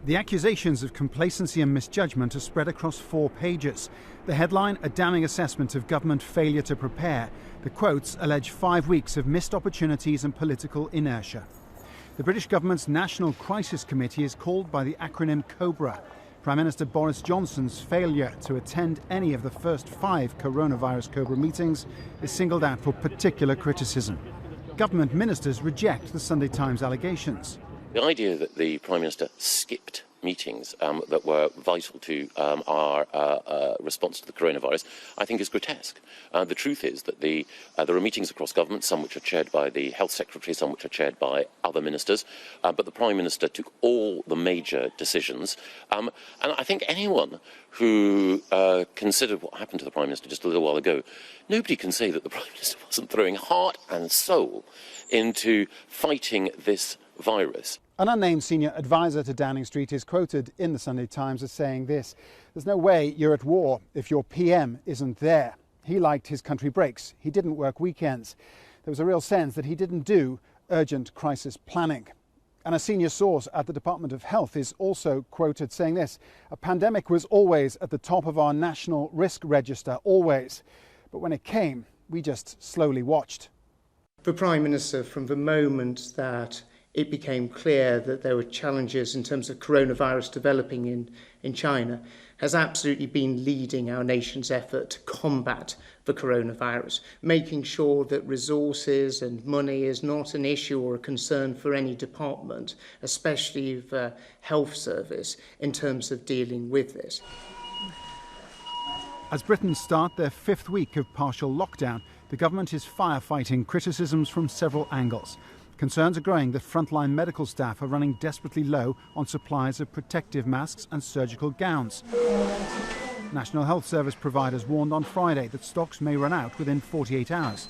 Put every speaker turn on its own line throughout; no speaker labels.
The accusations of complacency and misjudgment are spread across 4 pages. The headline, a damning assessment of government failure to prepare. The quotes allege 5 weeks of missed opportunities and political inertia. The British government's National Crisis Committee is called by the acronym COBRA. Prime Minister Boris Johnson's failure to attend any of the first 5 coronavirus COBRA meetings is singled out for particular criticism. Government ministers reject the Sunday Times allegations.
The idea that the Prime Minister skipped meetings that were vital to our response to the coronavirus, I think is grotesque. The truth is that there are meetings across government, some which are chaired by the Health Secretary, some which are chaired by other ministers, but the Prime Minister took all the major decisions. And I think anyone who considered what happened to the Prime Minister just a little while ago, nobody can say that the Prime Minister wasn't throwing heart and soul into fighting this virus.
An unnamed senior advisor to Downing Street is quoted in the Sunday Times as saying this: "There's no way you're at war if your PM isn't there. He liked his country breaks. He didn't work weekends. There was a real sense that he didn't do urgent crisis planning." And a senior source at the Department of Health is also quoted saying this: "A pandemic was always at the top of our national risk register, always. But when it came, we just slowly watched."
The Prime Minister, from the moment that it became clear that there were challenges in terms of coronavirus developing in China, has absolutely been leading our nation's effort to combat the coronavirus, making sure that resources and money is not an issue or a concern for any department, especially the health service, in terms of dealing with this.
As Britons start their 5th week of partial lockdown, the government is firefighting criticisms from several angles. Concerns are growing that frontline medical staff are running desperately low on supplies of protective masks and surgical gowns. National Health Service providers warned on Friday that stocks may run out within 48 hours.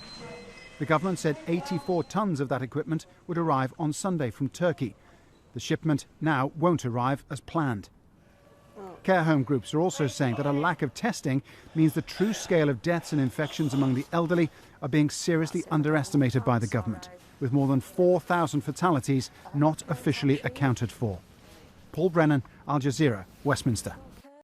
The government said 84 tonnes of that equipment would arrive on Sunday from Turkey. The shipment now won't arrive as planned. Care home groups are also saying that a lack of testing means the true scale of deaths and infections among the elderly are being seriously underestimated by the government, with more than 4,000 fatalities not officially accounted for. Paul Brennan, Al Jazeera, Westminster.